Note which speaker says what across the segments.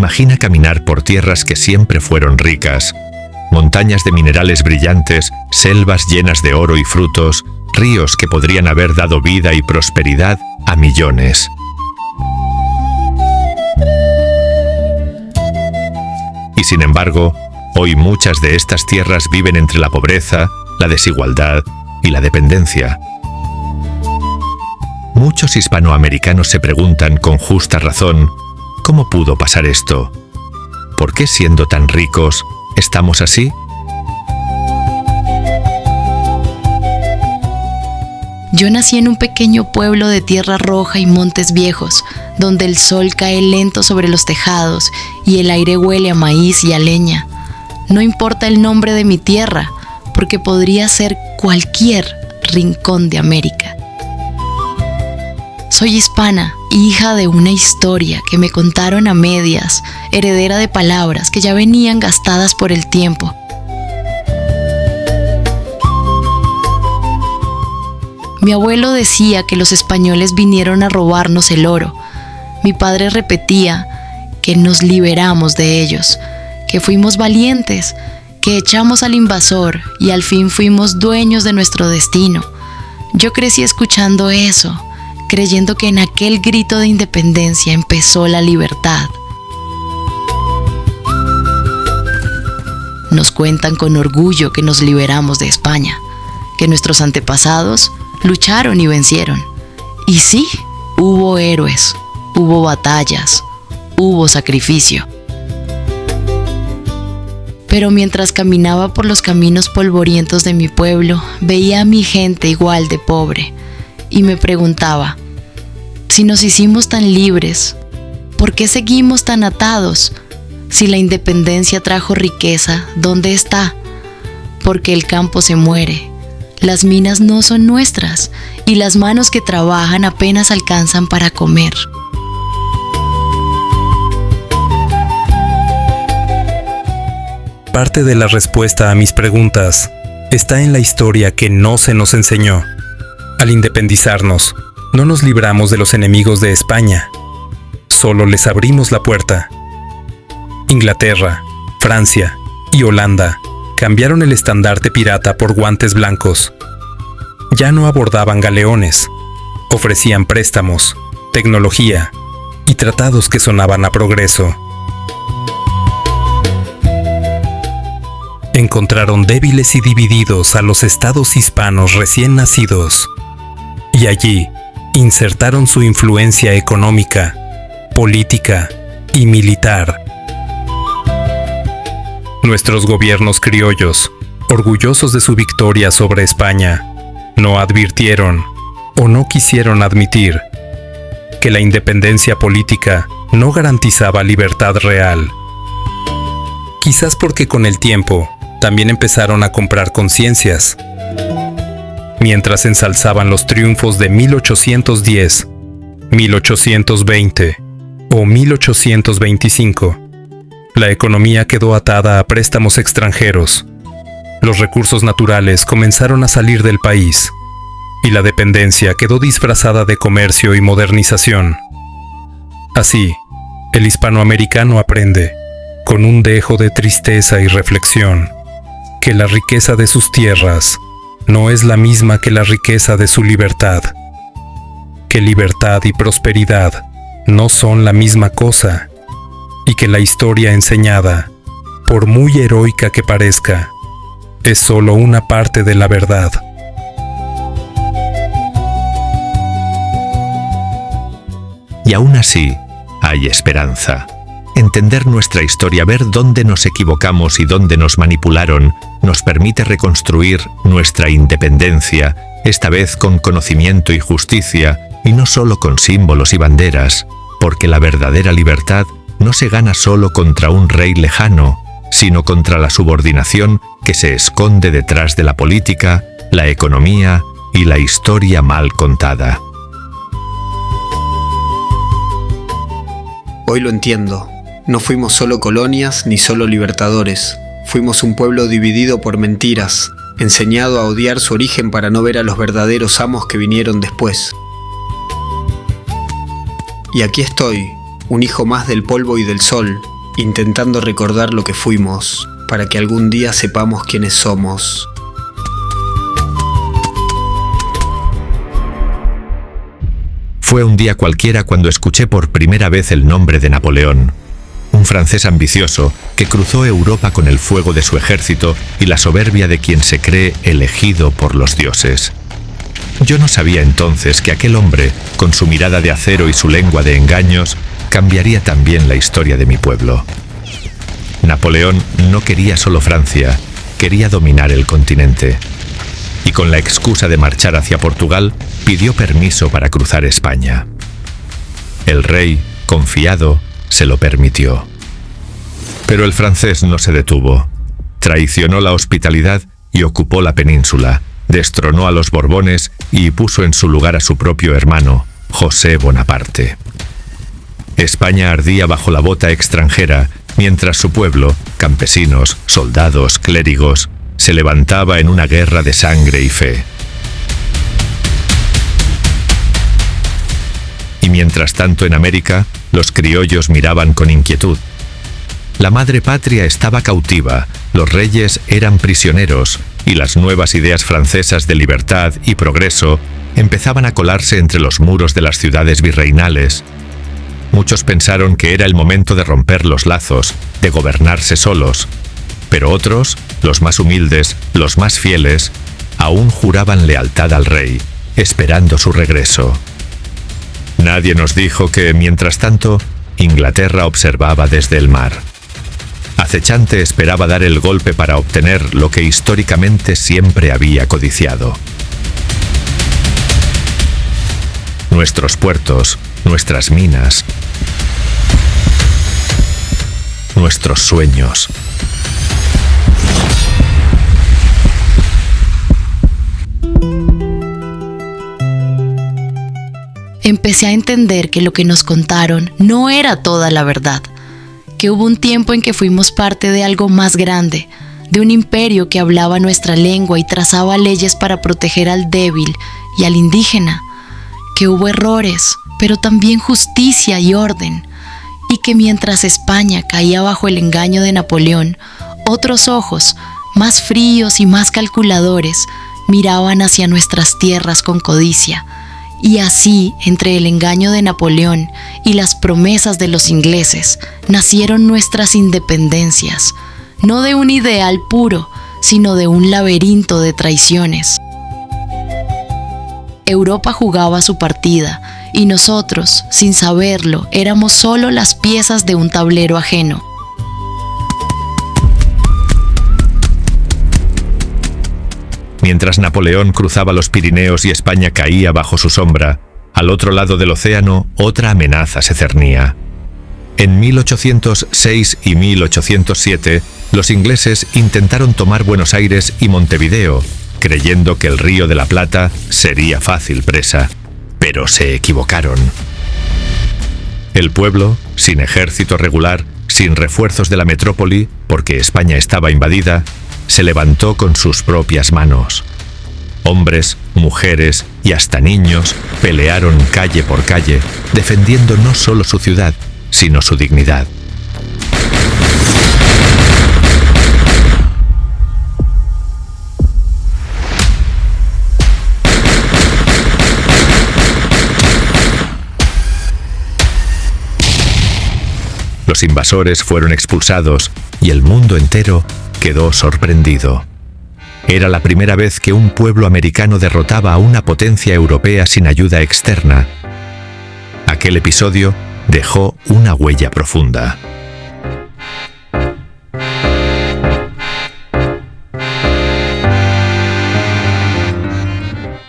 Speaker 1: Imagina caminar por tierras que siempre fueron ricas, montañas de minerales brillantes, selvas llenas de oro y frutos, ríos que podrían haber dado vida y prosperidad a millones. Y sin embargo, hoy muchas de estas tierras viven entre la pobreza, la desigualdad y la dependencia. Muchos hispanoamericanos se preguntan con justa razón, ¿cómo pudo pasar esto? ¿Por qué siendo tan ricos estamos así?
Speaker 2: Yo nací en un pequeño pueblo de tierra roja y montes viejos, donde el sol cae lento sobre los tejados y el aire huele a maíz y a leña. No importa el nombre de mi tierra, porque podría ser cualquier rincón de América. Soy hispana, hija de una historia que me contaron a medias, heredera de palabras que ya venían gastadas por el tiempo. Mi abuelo decía que los españoles vinieron a robarnos el oro. Mi padre repetía que nos liberamos de ellos, que fuimos valientes, que echamos al invasor y al fin fuimos dueños de nuestro destino. Yo crecí escuchando eso, creyendo que en aquel grito de independencia empezó la libertad. Nos cuentan con orgullo que nos liberamos de España, que nuestros antepasados lucharon y vencieron. Y sí, hubo héroes, hubo batallas, hubo sacrificio. Pero mientras caminaba por los caminos polvorientos de mi pueblo, veía a mi gente igual de pobre y me preguntaba, si nos hicimos tan libres, ¿por qué seguimos tan atados? Si la independencia trajo riqueza, ¿dónde está? Porque el campo se muere, las minas no son nuestras y las manos que trabajan apenas alcanzan para comer.
Speaker 3: Parte de la respuesta a mis preguntas está en la historia que no se nos enseñó. Al independizarnos, no nos libramos de los enemigos de España, solo les abrimos la puerta. Inglaterra, Francia y Holanda cambiaron el estandarte pirata por guantes blancos. Ya no abordaban galeones, ofrecían préstamos, tecnología y tratados que sonaban a progreso. Encontraron débiles y divididos a los estados hispanos recién nacidos, y allí insertaron su influencia económica, política y militar. Nuestros gobiernos criollos, orgullosos de su victoria sobre España, no advirtieron o no quisieron admitir que la independencia política no garantizaba libertad real. Quizás porque con el tiempo también empezaron a comprar conciencias. Mientras ensalzaban los triunfos de 1810, 1820 o 1825, la economía quedó atada a préstamos extranjeros. Los recursos naturales comenzaron a salir del país y la dependencia quedó disfrazada de comercio y modernización. Así, el hispanoamericano aprende, con un dejo de tristeza y reflexión, que la riqueza de sus tierras no es la misma que la riqueza de su libertad, que libertad y prosperidad no son la misma cosa, y que la historia enseñada, por muy heroica que parezca, es solo una parte de la verdad.
Speaker 1: Y aún así, hay esperanza. Entender nuestra historia, ver dónde nos equivocamos y dónde nos manipularon, nos permite reconstruir nuestra independencia, esta vez con conocimiento y justicia, y no solo con símbolos y banderas, porque la verdadera libertad no se gana solo contra un rey lejano, sino contra la subordinación que se esconde detrás de la política, la economía y la historia mal contada.
Speaker 4: Hoy lo entiendo. No fuimos solo colonias ni solo libertadores. Fuimos un pueblo dividido por mentiras, enseñado a odiar su origen para no ver a los verdaderos amos que vinieron después. Y aquí estoy, un hijo más del polvo y del sol, intentando recordar lo que fuimos, para que algún día sepamos quiénes somos.
Speaker 1: Fue un día cualquiera cuando escuché por primera vez el nombre de Napoleón, un francés ambicioso que cruzó Europa con el fuego de su ejército y la soberbia de quien se cree elegido por los dioses. Yo no sabía entonces que aquel hombre, con su mirada de acero y su lengua de engaños, cambiaría también la historia de mi pueblo. Napoleón no quería solo Francia, quería dominar el continente. Y con la excusa de marchar hacia Portugal, pidió permiso para cruzar España. El rey, confiado, se lo permitió. Pero el francés no se detuvo. Traicionó la hospitalidad y ocupó la península, destronó a los Borbones y puso en su lugar a su propio hermano, José Bonaparte. España ardía bajo la bota extranjera, mientras su pueblo, campesinos, soldados, clérigos, se levantaba en una guerra de sangre y fe. Y mientras tanto en América, los criollos miraban con inquietud. La madre patria estaba cautiva, los reyes eran prisioneros, y las nuevas ideas francesas de libertad y progreso empezaban a colarse entre los muros de las ciudades virreinales. Muchos pensaron que era el momento de romper los lazos, de gobernarse solos, pero otros, los más humildes, los más fieles, aún juraban lealtad al rey, esperando su regreso. Nadie nos dijo que, mientras tanto, Inglaterra observaba desde el mar. Acechante esperaba dar el golpe para obtener lo que históricamente siempre había codiciado. Nuestros puertos, nuestras minas, nuestros sueños.
Speaker 2: Empecé a entender que lo que nos contaron no era toda la verdad, que hubo un tiempo en que fuimos parte de algo más grande, de un imperio que hablaba nuestra lengua y trazaba leyes para proteger al débil y al indígena, que hubo errores, pero también justicia y orden, y que mientras España caía bajo el engaño de Napoleón, otros ojos, más fríos y más calculadores, miraban hacia nuestras tierras con codicia. Y así, entre el engaño de Napoleón y las promesas de los ingleses, nacieron nuestras independencias, no de un ideal puro, sino de un laberinto de traiciones. Europa jugaba su partida, y nosotros, sin saberlo, éramos solo las piezas de un tablero ajeno.
Speaker 1: Mientras Napoleón cruzaba los Pirineos y España caía bajo su sombra, al otro lado del océano otra amenaza se cernía. En 1806 y 1807, los ingleses intentaron tomar Buenos Aires y Montevideo, creyendo que el Río de la Plata sería fácil presa, pero se equivocaron. El pueblo, sin ejército regular, sin refuerzos de la metrópoli, porque España estaba invadida, se levantó con sus propias manos. Hombres, mujeres y hasta niños pelearon calle por calle, defendiendo no solo su ciudad, sino su dignidad. Los invasores fueron expulsados y el mundo entero quedó sorprendido. Era la primera vez que un pueblo americano derrotaba a una potencia europea sin ayuda externa. Aquel episodio dejó una huella profunda.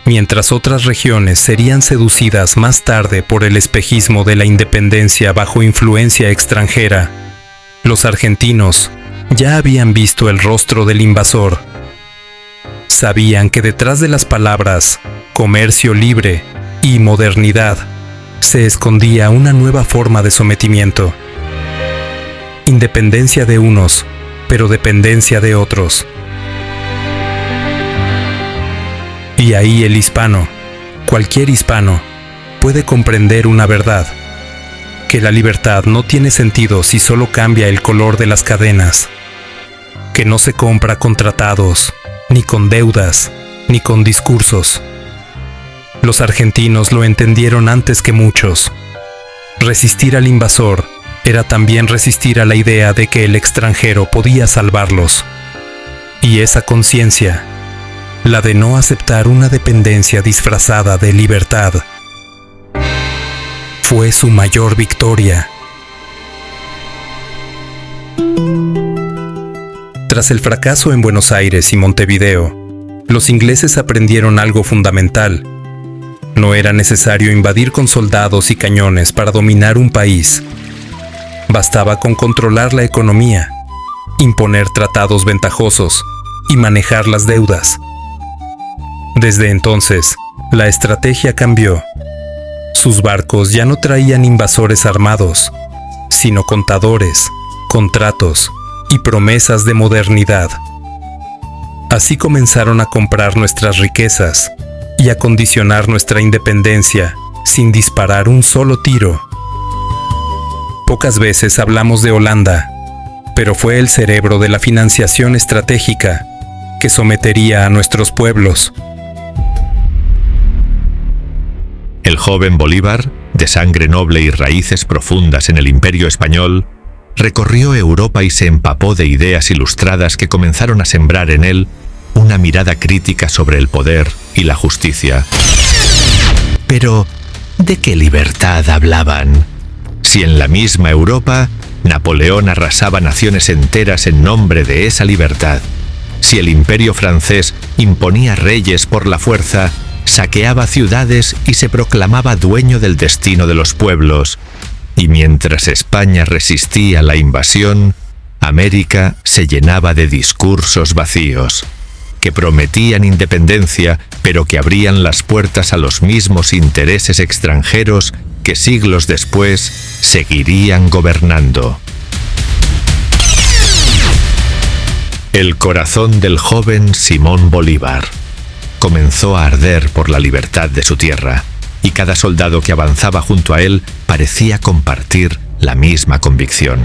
Speaker 3: Mientras otras regiones serían seducidas más tarde por el espejismo de la independencia bajo influencia extranjera, los argentinos ya habían visto el rostro del invasor. Sabían que detrás de las palabras comercio libre y modernidad se escondía una nueva forma de sometimiento. Independencia de unos, pero dependencia de otros. Y ahí el hispano, cualquier hispano, puede comprender una verdad, que la libertad no tiene sentido si solo cambia el color de las cadenas, que no se compra con tratados, ni con deudas, ni con discursos. Los argentinos lo entendieron antes que muchos. Resistir al invasor era también resistir a la idea de que el extranjero podía salvarlos. Y esa conciencia, la de no aceptar una dependencia disfrazada de libertad, fue su mayor victoria. Tras el fracaso en Buenos Aires y Montevideo, los ingleses aprendieron algo fundamental. No era necesario invadir con soldados y cañones para dominar un país. Bastaba con controlar la economía, imponer tratados ventajosos y manejar las deudas. Desde entonces, la estrategia cambió. Sus barcos ya no traían invasores armados, sino contadores, contratos y promesas de modernidad. Así comenzaron a comprar nuestras riquezas y a condicionar nuestra independencia sin disparar un solo tiro. Pocas veces hablamos de Holanda, pero fue el cerebro de la financiación estratégica que sometería a nuestros pueblos.
Speaker 1: El joven Bolívar, de sangre noble y raíces profundas en el Imperio español, recorrió Europa y se empapó de ideas ilustradas que comenzaron a sembrar en él una mirada crítica sobre el poder y la justicia. Pero, ¿de qué libertad hablaban? Si en la misma Europa, Napoleón arrasaba naciones enteras en nombre de esa libertad. Si el Imperio francés imponía reyes por la fuerza, saqueaba ciudades y se proclamaba dueño del destino de los pueblos. Y mientras España resistía la invasión, América se llenaba de discursos vacíos, que prometían independencia, pero que abrían las puertas a los mismos intereses extranjeros que siglos después seguirían gobernando. El corazón del joven Simón Bolívar comenzó a arder por la libertad de su tierra, y cada soldado que avanzaba junto a él parecía compartir la misma convicción.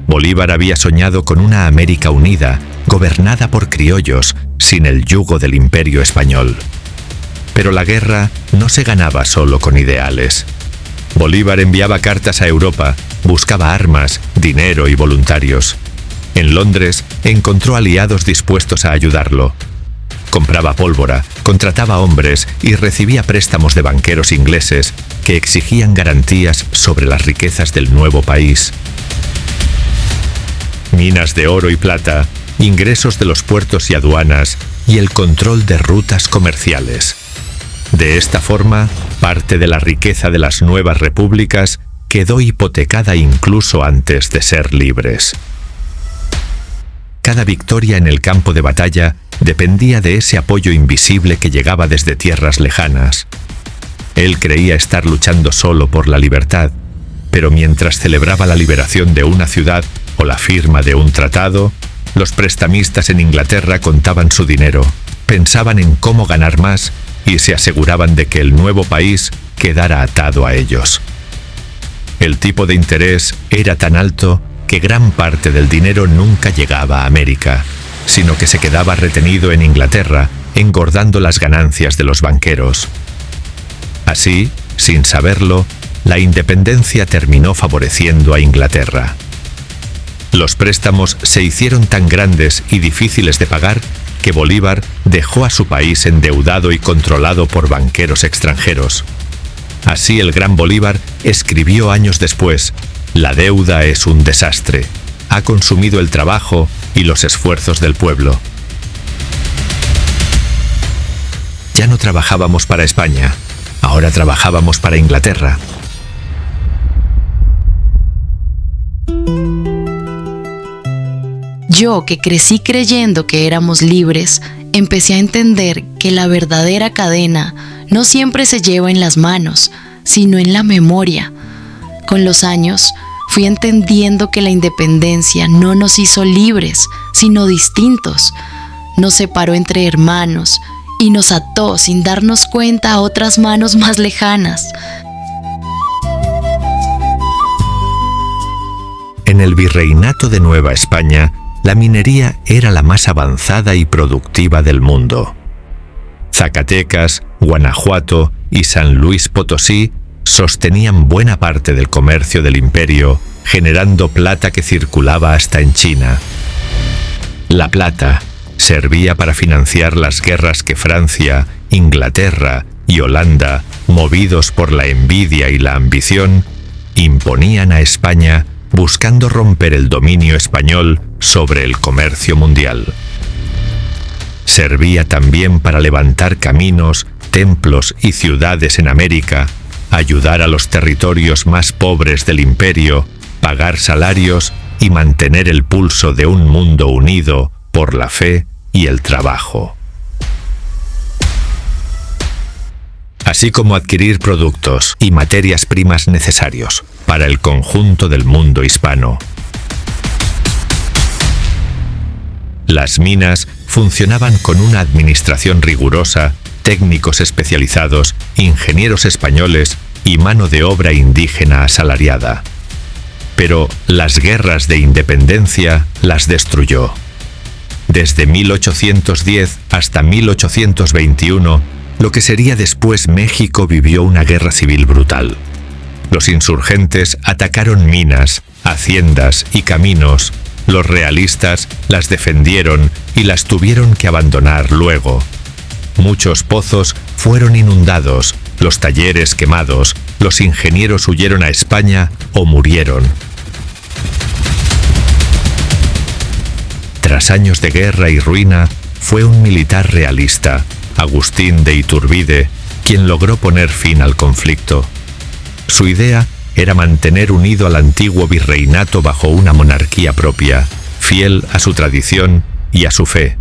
Speaker 1: Bolívar había soñado con una América unida, gobernada por criollos, sin el yugo del Imperio español. Pero la guerra no se ganaba solo con ideales. Bolívar enviaba cartas a Europa, buscaba armas, dinero y voluntarios. En Londres encontró aliados dispuestos a ayudarlo. Compraba pólvora, contrataba hombres y recibía préstamos de banqueros ingleses que exigían garantías sobre las riquezas del nuevo país. Minas de oro y plata, ingresos de los puertos y aduanas y el control de rutas comerciales. De esta forma, parte de la riqueza de las nuevas repúblicas quedó hipotecada incluso antes de ser libres. Cada victoria en el campo de batalla dependía de ese apoyo invisible que llegaba desde tierras lejanas. Él creía estar luchando solo por la libertad, pero mientras celebraba la liberación de una ciudad o la firma de un tratado, los prestamistas en Inglaterra contaban su dinero, pensaban en cómo ganar más y se aseguraban de que el nuevo país quedara atado a ellos. El tipo de interés era tan alto que gran parte del dinero nunca llegaba a América, sino que se quedaba retenido en Inglaterra, engordando las ganancias de los banqueros. Así, sin saberlo, la independencia terminó favoreciendo a Inglaterra. Los préstamos se hicieron tan grandes y difíciles de pagar que Bolívar dejó a su país endeudado y controlado por banqueros extranjeros. Así el gran Bolívar escribió años después: «La deuda es un desastre, ha consumido el trabajo y los esfuerzos del pueblo». Ya no trabajábamos para España, ahora trabajábamos para Inglaterra.
Speaker 2: Yo, que crecí creyendo que éramos libres, empecé a entender que la verdadera cadena no siempre se lleva en las manos, sino en la memoria. Con los años, fui entendiendo que la independencia no nos hizo libres, sino distintos. Nos separó entre hermanos y nos ató sin darnos cuenta a otras manos más lejanas.
Speaker 1: En el Virreinato de Nueva España, la minería era la más avanzada y productiva del mundo. Zacatecas, Guanajuato y San Luis Potosí sostenían buena parte del comercio del imperio, generando plata que circulaba hasta en China. La plata servía para financiar las guerras que Francia, Inglaterra y Holanda, movidos por la envidia y la ambición, imponían a España buscando romper el dominio español sobre el comercio mundial. Servía también para levantar caminos, templos y ciudades en América, ayudar a los territorios más pobres del imperio, pagar salarios y mantener el pulso de un mundo unido por la fe y el trabajo. Así como adquirir productos y materias primas necesarios para el conjunto del mundo hispano. Las minas funcionaban con una administración rigurosa, técnicos especializados, ingenieros españoles y mano de obra indígena asalariada. Pero las guerras de independencia las destruyó. Desde 1810 hasta 1821, lo que sería después México vivió una guerra civil brutal. Los insurgentes atacaron minas, haciendas y caminos. Los realistas las defendieron y las tuvieron que abandonar luego. Muchos pozos fueron inundados, los talleres quemados, los ingenieros huyeron a España o murieron. Tras años de guerra y ruina, fue un militar realista, Agustín de Iturbide, quien logró poner fin al conflicto. Su idea era mantener unido al antiguo virreinato bajo una monarquía propia, fiel a su tradición y a su fe.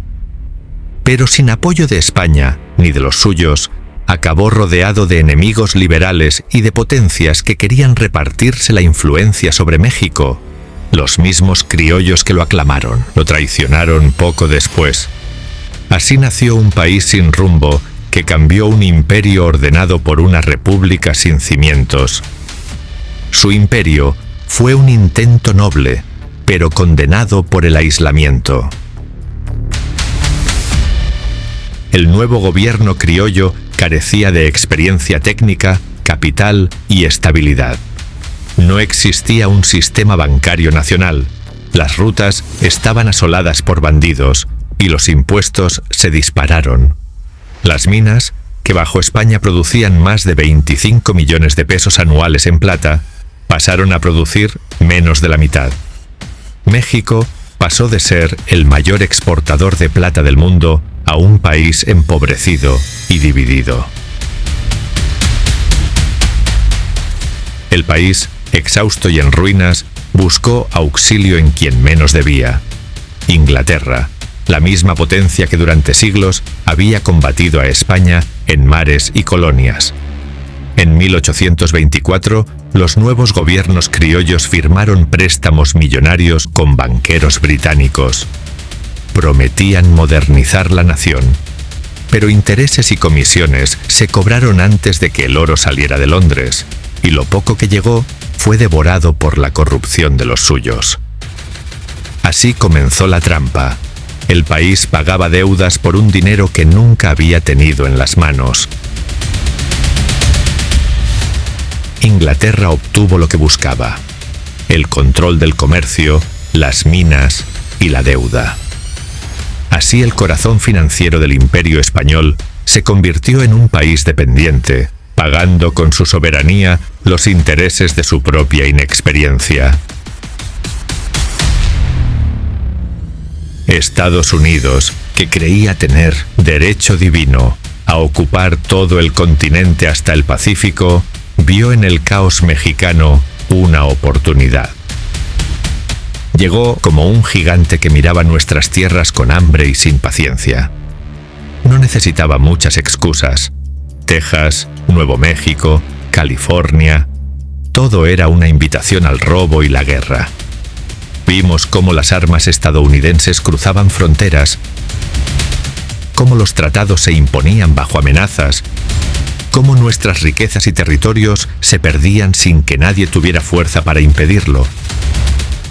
Speaker 1: Pero sin apoyo de España ni de los suyos, acabó rodeado de enemigos liberales y de potencias que querían repartirse la influencia sobre México. Los mismos criollos que lo aclamaron, lo traicionaron poco después. Así nació un país sin rumbo que cambió un imperio ordenado por una república sin cimientos. Su imperio fue un intento noble, pero condenado por el aislamiento. El nuevo gobierno criollo carecía de experiencia técnica, capital y estabilidad. No existía un sistema bancario nacional. Las rutas estaban asoladas por bandidos y los impuestos se dispararon. Las minas, que bajo España producían más de 25 millones de pesos anuales en plata, pasaron a producir menos de la mitad. México pasó de ser el mayor exportador de plata del mundo a un país empobrecido y dividido. El país, exhausto y en ruinas, buscó auxilio en quien menos debía: Inglaterra, la misma potencia que durante siglos había combatido a España en mares y colonias. En 1824, los nuevos gobiernos criollos firmaron préstamos millonarios con banqueros británicos. Prometían modernizar la nación, pero intereses y comisiones se cobraron antes de que el oro saliera de Londres, y lo poco que llegó fue devorado por la corrupción de los suyos. Así comenzó la trampa. El país pagaba deudas por un dinero que nunca había tenido en las manos. Inglaterra obtuvo lo que buscaba: el control del comercio, las minas y la deuda. Así el corazón financiero del Imperio español se convirtió en un país dependiente, pagando con su soberanía los intereses de su propia inexperiencia. Estados Unidos, que creía tener derecho divino a ocupar todo el continente hasta el Pacífico, vio en el caos mexicano una oportunidad. Llegó como un gigante que miraba nuestras tierras con hambre y sin paciencia. No necesitaba muchas excusas. Texas, Nuevo México, California, todo era una invitación al robo y la guerra. Vimos cómo las armas estadounidenses cruzaban fronteras, cómo los tratados se imponían bajo amenazas, cómo nuestras riquezas y territorios se perdían sin que nadie tuviera fuerza para impedirlo.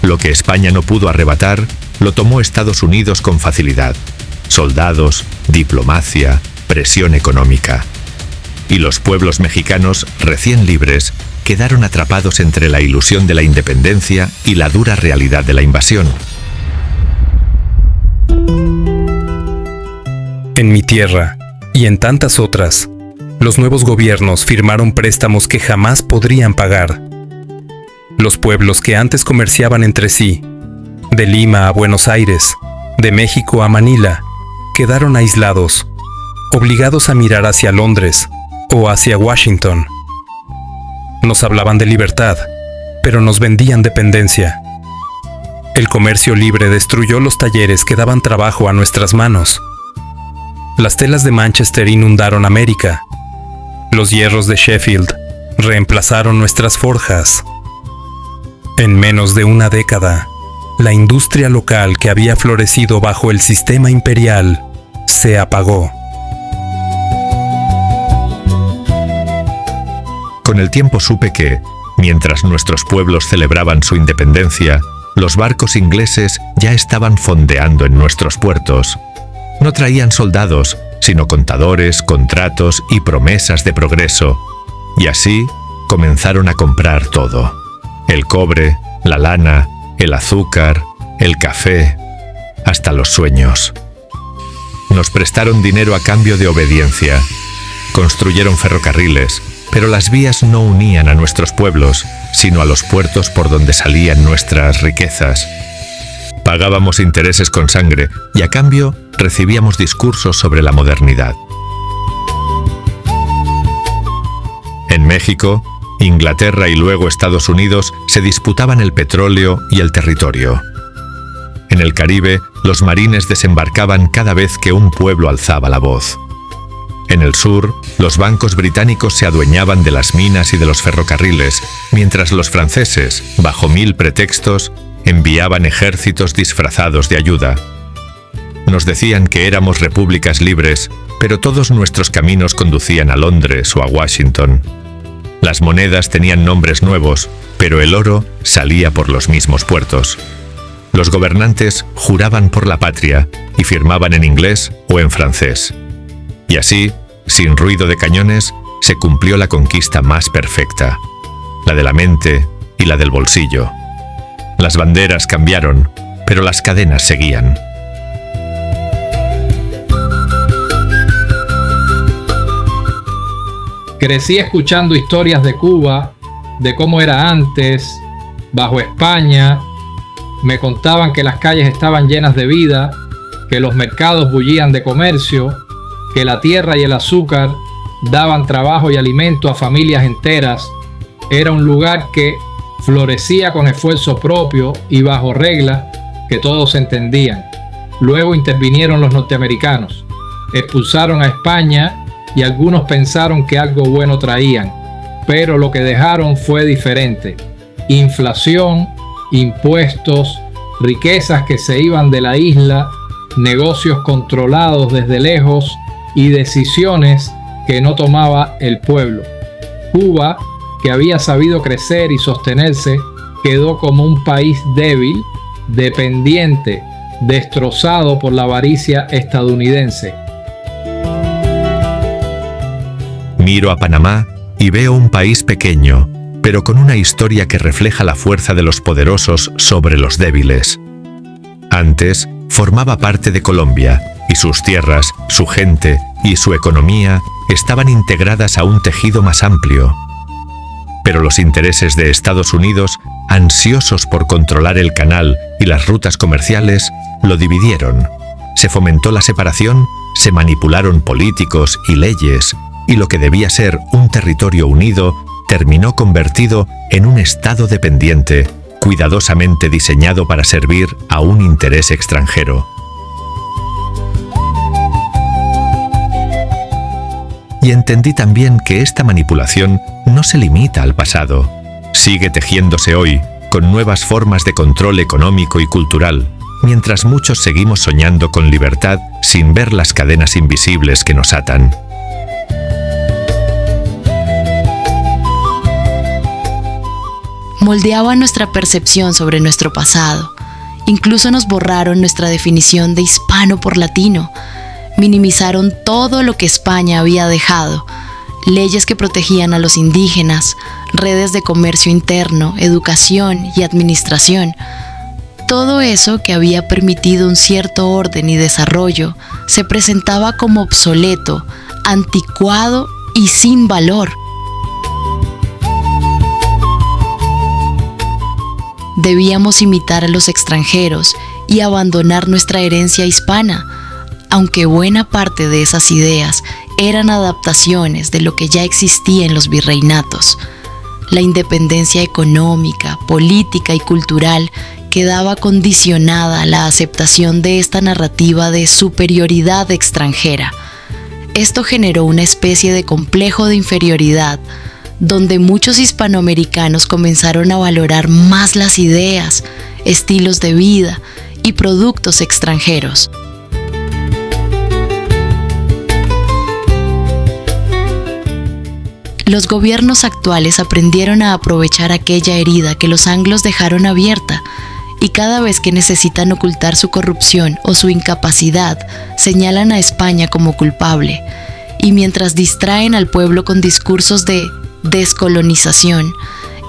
Speaker 1: Lo que España no pudo arrebatar, lo tomó Estados Unidos con facilidad. Soldados, diplomacia, presión económica. Y los pueblos mexicanos, recién libres, quedaron atrapados entre la ilusión de la independencia y la dura realidad de la invasión.
Speaker 3: En mi tierra, y en tantas otras, los nuevos gobiernos firmaron préstamos que jamás podrían pagar. Los pueblos que antes comerciaban entre sí, de Lima a Buenos Aires, de México a Manila, quedaron aislados, obligados a mirar hacia Londres o hacia Washington. Nos hablaban de libertad, pero nos vendían dependencia. El comercio libre destruyó los talleres que daban trabajo a nuestras manos. Las telas de Manchester inundaron América. Los hierros de Sheffield reemplazaron nuestras forjas. En menos de una década, la industria local que había florecido bajo el sistema imperial se apagó.
Speaker 1: Con el tiempo supe que, mientras nuestros pueblos celebraban su independencia, los barcos ingleses ya estaban fondeando en nuestros puertos. No traían soldados, sino contadores, contratos y promesas de progreso. Y así comenzaron a comprar todo. El cobre, la lana, el azúcar, el café, hasta los sueños. Nos prestaron dinero a cambio de obediencia. Construyeron ferrocarriles, pero las vías no unían a nuestros pueblos, sino a los puertos por donde salían nuestras riquezas. Pagábamos intereses con sangre y a cambio recibíamos discursos sobre la modernidad. En México, Inglaterra y luego Estados Unidos se disputaban el petróleo y el territorio. En el Caribe, los marines desembarcaban cada vez que un pueblo alzaba la voz. En el sur, los bancos británicos se adueñaban de las minas y de los ferrocarriles, mientras los franceses, bajo 1000 pretextos, enviaban ejércitos disfrazados de ayuda. Nos decían que éramos repúblicas libres, pero todos nuestros caminos conducían a Londres o a Washington. Las monedas tenían nombres nuevos, pero el oro salía por los mismos puertos. Los gobernantes juraban por la patria y firmaban en inglés o en francés. Y así, sin ruido de cañones, se cumplió la conquista más perfecta, la de la mente y la del bolsillo. Las banderas cambiaron, pero las cadenas seguían.
Speaker 5: Crecí escuchando historias de Cuba, de cómo era antes, bajo España. Me contaban que las calles estaban llenas de vida, que los mercados bullían de comercio, que la tierra y el azúcar daban trabajo y alimento a familias enteras. Era un lugar que florecía con esfuerzo propio y bajo reglas que todos entendían. Luego intervinieron los norteamericanos, expulsaron a España y algunos pensaron que algo bueno traían, pero lo que dejaron fue diferente. Inflación, impuestos, riquezas que se iban de la isla, negocios controlados desde lejos y decisiones que no tomaba el pueblo. Cuba, que había sabido crecer y sostenerse, quedó como un país débil, dependiente, destrozado por la avaricia estadounidense.
Speaker 1: Miro a Panamá y veo un país pequeño, pero con una historia que refleja la fuerza de los poderosos sobre los débiles. Antes formaba parte de Colombia, y sus tierras, su gente y su economía estaban integradas a un tejido más amplio. Pero los intereses de Estados Unidos, ansiosos por controlar el canal y las rutas comerciales, lo dividieron. Se fomentó la separación, se manipularon políticos y leyes, y lo que debía ser un territorio unido terminó convertido en un estado dependiente, cuidadosamente diseñado para servir a un interés extranjero. Y entendí también que esta manipulación no se limita al pasado. Sigue tejiéndose hoy, con nuevas formas de control económico y cultural, mientras muchos seguimos soñando con libertad sin ver las cadenas invisibles que nos atan.
Speaker 2: moldeaban nuestra percepción sobre nuestro pasado. Incluso nos borraron nuestra definición de hispano por latino. Minimizaron todo lo que España había dejado: leyes que protegían a los indígenas, redes de comercio interno, educación y administración. Todo eso que había permitido un cierto orden y desarrollo se presentaba como obsoleto, anticuado y sin valor. Debíamos imitar a los extranjeros y abandonar nuestra herencia hispana, aunque buena parte de esas ideas eran adaptaciones de lo que ya existía en los virreinatos. La independencia económica, política y cultural quedaba condicionada a la aceptación de esta narrativa de superioridad extranjera. Esto generó una especie de complejo de inferioridad, donde muchos hispanoamericanos comenzaron a valorar más las ideas, estilos de vida y productos extranjeros. Los gobiernos actuales aprendieron a aprovechar aquella herida que los anglos dejaron abierta, y cada vez que necesitan ocultar su corrupción o su incapacidad, señalan a España como culpable. Y mientras distraen al pueblo con discursos de descolonización,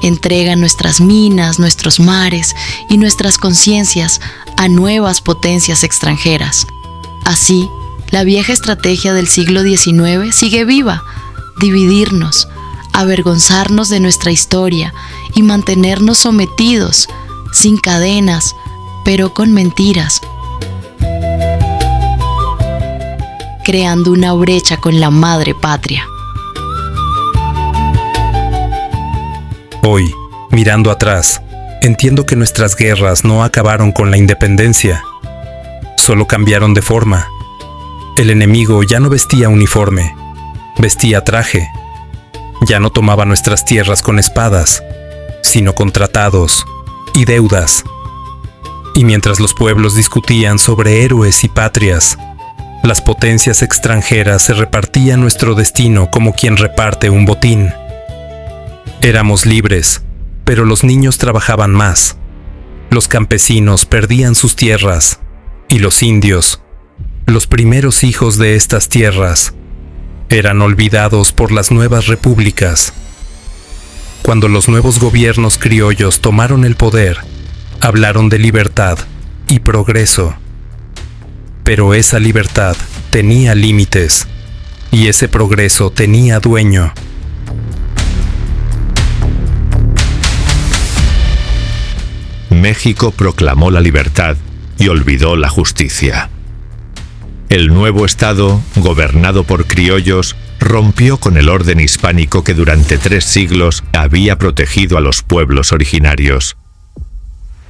Speaker 2: entregan nuestras minas, nuestros mares y nuestras conciencias a nuevas potencias extranjeras. Así, la vieja estrategia del siglo XIX sigue viva: dividirnos, avergonzarnos de nuestra historia y mantenernos sometidos, sin cadenas, pero con mentiras, creando una brecha con la madre patria.
Speaker 3: Hoy, mirando atrás, entiendo que nuestras guerras no acabaron con la independencia, solo cambiaron de forma. El enemigo ya no vestía uniforme, vestía traje. Ya no tomaba nuestras tierras con espadas, sino con tratados y deudas. Y mientras los pueblos discutían sobre héroes y patrias, las potencias extranjeras se repartían nuestro destino como quien reparte un botín. Éramos libres, pero los niños trabajaban más. Los campesinos perdían sus tierras, y los indios, los primeros hijos de estas tierras, eran olvidados por las nuevas repúblicas. Cuando los nuevos gobiernos criollos tomaron el poder, hablaron de libertad y progreso. Pero esa libertad tenía límites, y ese progreso tenía dueño.
Speaker 1: México proclamó la libertad y olvidó la justicia. El nuevo estado, gobernado por criollos, rompió con el orden hispánico que durante 3 siglos había protegido a los pueblos originarios.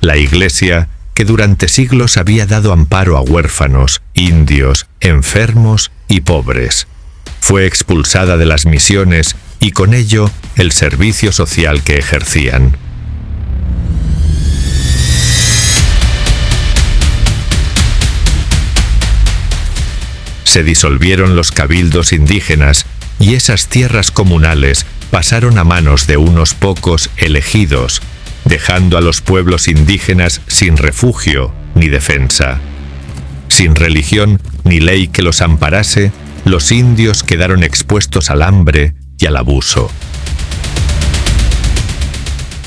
Speaker 1: La Iglesia, que durante siglos había dado amparo a huérfanos, indios, enfermos y pobres, fue expulsada de las misiones y con ello el servicio social que ejercían. Se disolvieron los cabildos indígenas y esas tierras comunales pasaron a manos de unos pocos elegidos, dejando a los pueblos indígenas sin refugio ni defensa. Sin religión ni ley que los amparase, los indios quedaron expuestos al hambre y al abuso.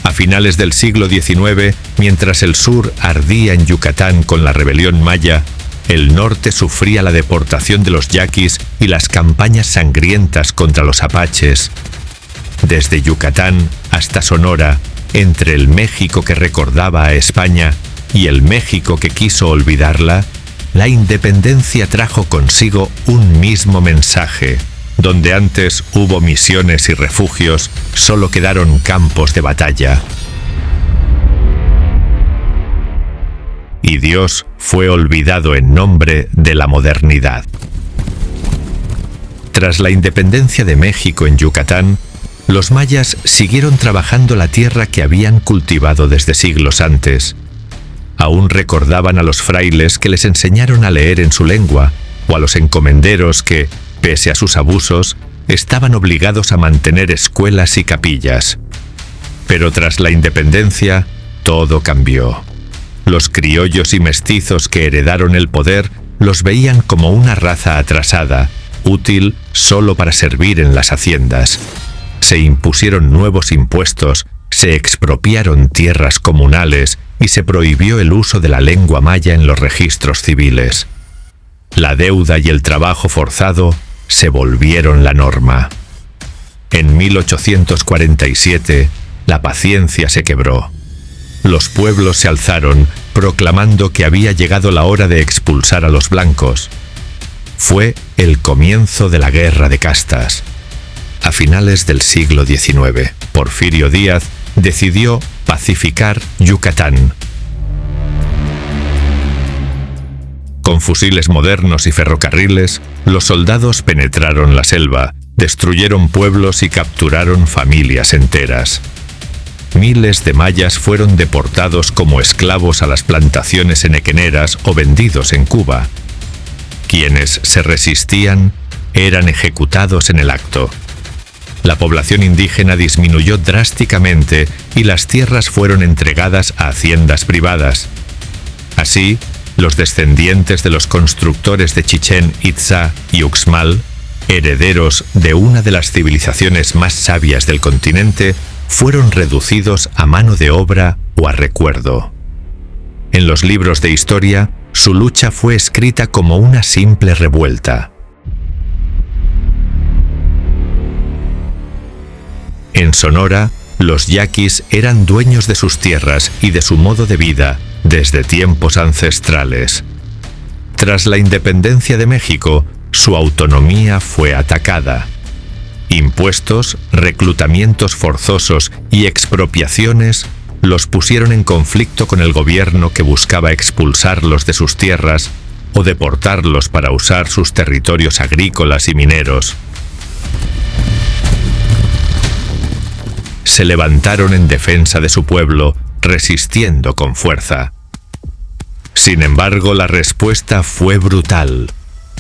Speaker 1: A finales del siglo XIX, mientras el sur ardía en Yucatán con la rebelión maya, el norte sufría la deportación de los yaquis y las campañas sangrientas contra los apaches. Desde Yucatán hasta Sonora, entre el México que recordaba a España y el México que quiso olvidarla, la independencia trajo consigo un mismo mensaje. Donde antes hubo misiones y refugios, solo quedaron campos de batalla. Y Dios fue olvidado en nombre de la modernidad. Tras la independencia de México en Yucatán, los mayas siguieron trabajando la tierra que habían cultivado desde siglos antes. Aún recordaban a los frailes que les enseñaron a leer en su lengua, o a los encomenderos que, pese a sus abusos, estaban obligados a mantener escuelas y capillas. Pero tras la independencia, todo cambió. Los criollos y mestizos que heredaron el poder los veían como una raza atrasada, útil solo para servir en las haciendas. Se impusieron nuevos impuestos, se expropiaron tierras comunales y se prohibió el uso de la lengua maya en los registros civiles. La deuda y el trabajo forzado se volvieron la norma. En 1847, la paciencia se quebró. Los pueblos se alzaron, proclamando que había llegado la hora de expulsar a los blancos. Fue el comienzo de la guerra de castas. A finales del siglo XIX, Porfirio Díaz decidió pacificar Yucatán. Con fusiles modernos y ferrocarriles, los soldados penetraron la selva, destruyeron pueblos y capturaron familias enteras. Miles de mayas fueron deportados como esclavos a las plantaciones henequeneras o vendidos en Cuba. Quienes se resistían eran ejecutados en el acto. La población indígena disminuyó drásticamente y las tierras fueron entregadas a haciendas privadas. Así, los descendientes de los constructores de Chichén Itzá y Uxmal, herederos de una de las civilizaciones más sabias del continente, fueron reducidos a mano de obra o a recuerdo. En los libros de historia, su lucha fue escrita como una simple revuelta. En Sonora, los yaquis eran dueños de sus tierras y de su modo de vida desde tiempos ancestrales. Tras la independencia de México, su autonomía fue atacada. Impuestos, reclutamientos forzosos y expropiaciones los pusieron en conflicto con el gobierno que buscaba expulsarlos de sus tierras o deportarlos para usar sus territorios agrícolas y mineros. Se levantaron en defensa de su pueblo, resistiendo con fuerza. Sin embargo, la respuesta fue brutal.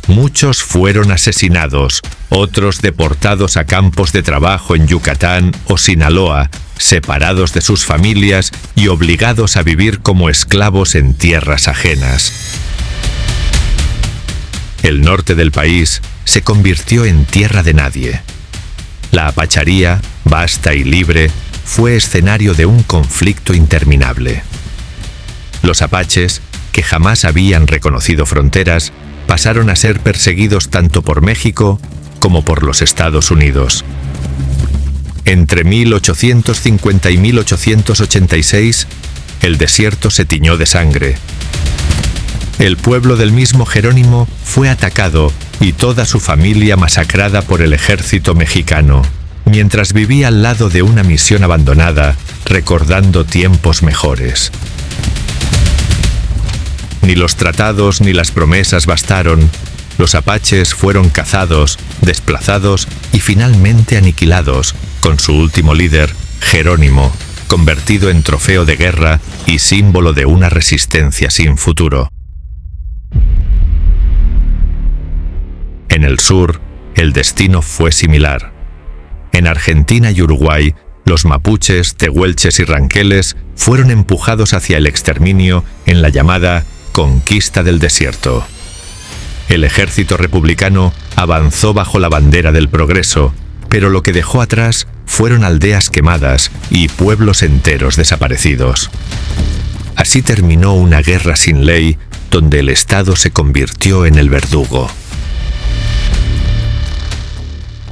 Speaker 1: Muchos fueron asesinados, otros deportados a campos de trabajo en Yucatán o Sinaloa, separados de sus familias y obligados a vivir como esclavos en tierras ajenas. El norte del país se convirtió en tierra de nadie. La Apacharía, vasta y libre, fue escenario de un conflicto interminable. Los apaches, que jamás habían reconocido fronteras, pasaron a ser perseguidos tanto por México como por los Estados Unidos. Entre 1850 y 1886, el desierto se tiñó de sangre. El pueblo del mismo Jerónimo fue atacado y toda su familia masacrada por el ejército mexicano, mientras vivía al lado de una misión abandonada, recordando tiempos mejores. Ni los tratados ni las promesas bastaron. Los apaches fueron cazados, desplazados y finalmente aniquilados, con su último líder, Jerónimo, convertido en trofeo de guerra y símbolo de una resistencia sin futuro. En el sur, el destino fue similar. En Argentina y Uruguay, los mapuches, tehuelches y ranqueles fueron empujados hacia el exterminio en la llamada Conquista del Desierto. El ejército republicano avanzó bajo la bandera del progreso, pero lo que dejó atrás fueron aldeas quemadas y pueblos enteros desaparecidos. Así terminó una guerra sin ley, donde el Estado se convirtió en el verdugo.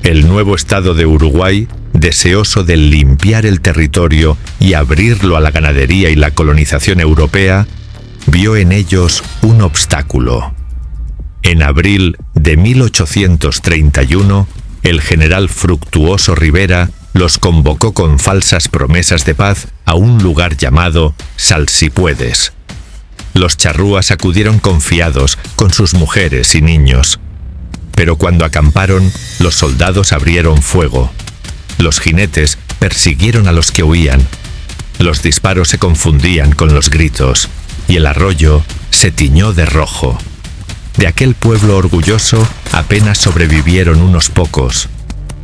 Speaker 1: El nuevo Estado de Uruguay, deseoso de limpiar el territorio y abrirlo a la ganadería y la colonización europea, vio en ellos un obstáculo. En abril de 1831, el general Fructuoso Rivera los convocó con falsas promesas de paz a un lugar llamado Salsipuedes. Los charrúas acudieron confiados con sus mujeres y niños. Pero cuando acamparon, los soldados abrieron fuego. Los jinetes persiguieron a los que huían. Los disparos se confundían con los gritos, y el arroyo se tiñó de rojo. De aquel pueblo orgulloso apenas sobrevivieron unos pocos.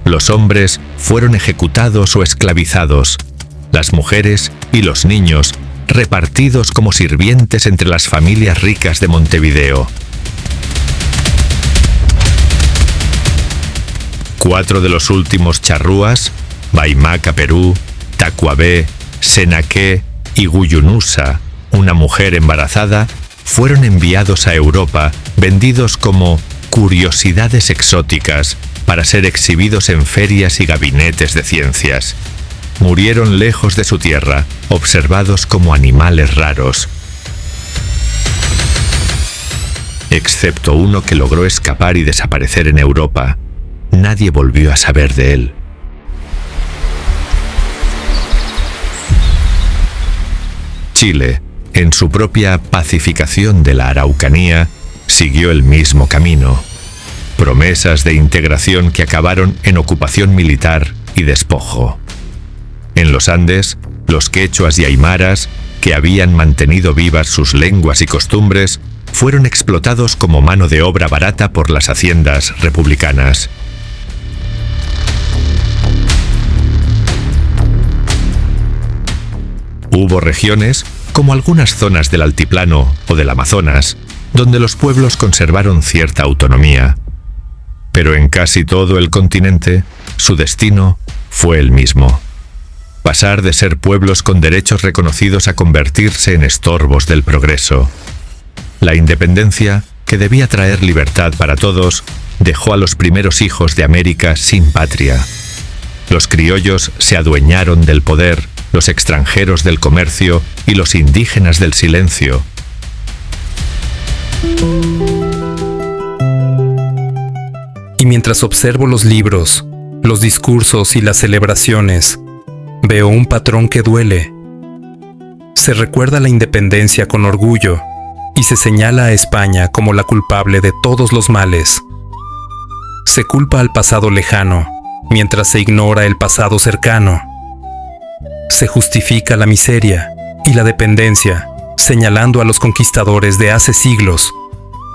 Speaker 1: Los hombres fueron ejecutados o esclavizados. las mujeres y los niños, repartidos como sirvientes entre las familias ricas de Montevideo. 4 de los últimos charrúas, Baimaca, Perú, Tacuabé, Senaqué y Guyunusa, una mujer embarazada, fueron enviados a Europa, vendidos como curiosidades exóticas para ser exhibidos en ferias y gabinetes de ciencias. Murieron lejos de su tierra, observados como animales raros. Excepto uno que logró escapar y desaparecer en Europa, nadie volvió a saber de él. Chile, en su propia pacificación de la Araucanía, siguió el mismo camino. Promesas de integración que acabaron en ocupación militar y despojo. En los Andes, los quechuas y aymaras, que habían mantenido vivas sus lenguas y costumbres, fueron explotados como mano de obra barata por las haciendas republicanas. Hubo regiones, como algunas zonas del altiplano o del Amazonas, donde los pueblos conservaron cierta autonomía. Pero en casi todo el continente, su destino fue el mismo: pasar de ser pueblos con derechos reconocidos a convertirse en estorbos del progreso. La independencia, que debía traer libertad para todos, dejó a los primeros hijos de América sin patria. Los criollos se adueñaron del poder, los extranjeros del comercio y los indígenas del silencio.
Speaker 3: Y mientras observo los libros, los discursos y las celebraciones, veo un patrón que duele. Se recuerda la independencia con orgullo y se señala a España como la culpable de todos los males. Se culpa al pasado lejano, mientras se ignora el pasado cercano. Se justifica la miseria y la dependencia, señalando a los conquistadores de hace siglos,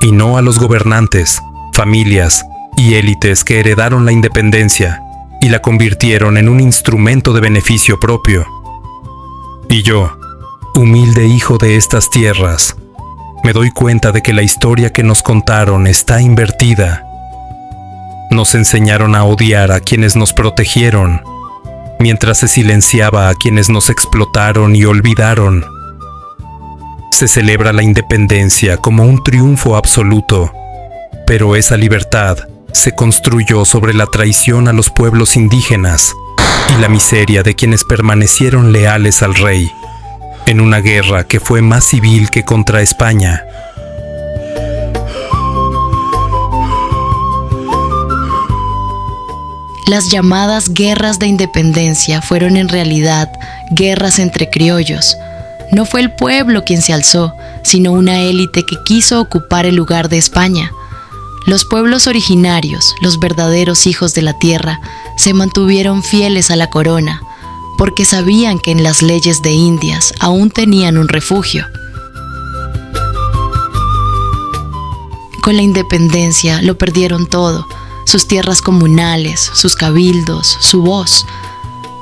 Speaker 3: y no a los gobernantes, familias y élites que heredaron la independencia y la convirtieron en un instrumento de beneficio propio. Y yo, humilde hijo de estas tierras, me doy cuenta de que la historia que nos contaron está invertida. Nos enseñaron a odiar a quienes nos protegieron, mientras se silenciaba a quienes nos explotaron y olvidaron. Se celebra la independencia como un triunfo absoluto, pero esa libertad se construyó sobre la traición a los pueblos indígenas y la miseria de quienes permanecieron leales al rey, en una guerra que fue más civil que contra España.
Speaker 2: Las llamadas guerras de independencia fueron en realidad guerras entre criollos. No fue el pueblo quien se alzó, sino una élite que quiso ocupar el lugar de España. Los pueblos originarios, los verdaderos hijos de la tierra, se mantuvieron fieles a la corona, porque sabían que en las leyes de Indias aún tenían un refugio. Con la independencia lo perdieron todo: sus tierras comunales, sus cabildos, su voz.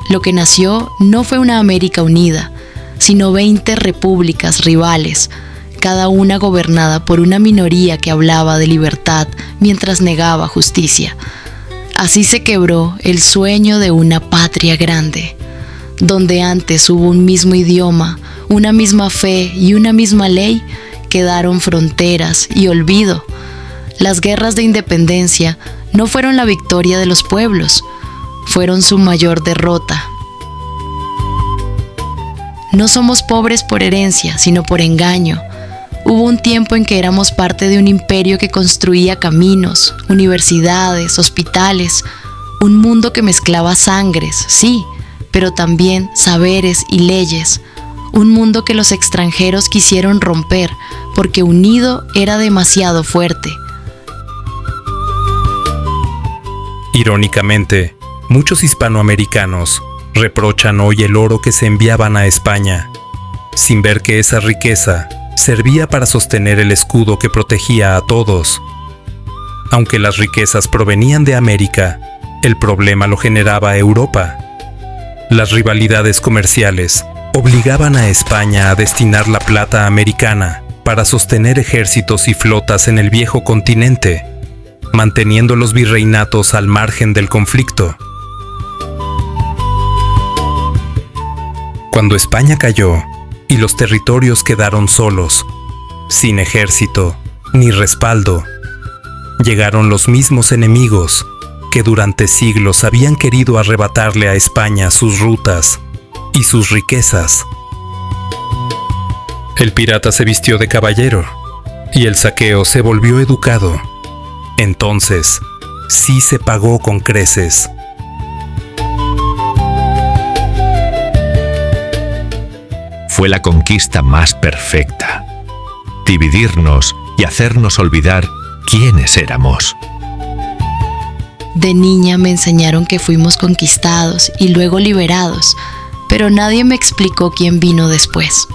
Speaker 2: Lo que nació no fue una América unida, sino 20 repúblicas rivales, cada una gobernada por una minoría que hablaba de libertad mientras negaba justicia. Así se quebró el sueño de una patria grande, donde antes hubo un mismo idioma, una misma fe y una misma ley. Quedaron fronteras y olvido. Las guerras de independencia no fueron la victoria de los pueblos, fueron su mayor derrota. No somos pobres por herencia, sino por engaño. Hubo un tiempo en que éramos parte de un imperio que construía caminos, universidades, hospitales, un mundo que mezclaba sangres, sí, pero también saberes y leyes. Un mundo que los extranjeros quisieron romper, porque unido era demasiado fuerte.
Speaker 3: Irónicamente, muchos hispanoamericanos reprochan hoy el oro que se enviaban a España, sin ver que esa riqueza servía para sostener el escudo que protegía a todos. Aunque las riquezas provenían de América, el problema lo generaba Europa. Las rivalidades comerciales obligaban a España a destinar la plata americana para sostener ejércitos y flotas en el viejo continente, manteniendo los virreinatos al margen del conflicto. Cuando España cayó y los territorios quedaron solos, sin ejército ni respaldo, llegaron los mismos enemigos que durante siglos habían querido arrebatarle a España sus rutas y sus riquezas. El pirata se vistió de caballero y el saqueo se volvió educado. Entonces, sí se pagó con creces.
Speaker 1: Fue la conquista más perfecta. Dividirnos y hacernos olvidar quiénes éramos.
Speaker 2: De niña me enseñaron que fuimos conquistados y luego liberados, pero nadie me explicó quién vino después.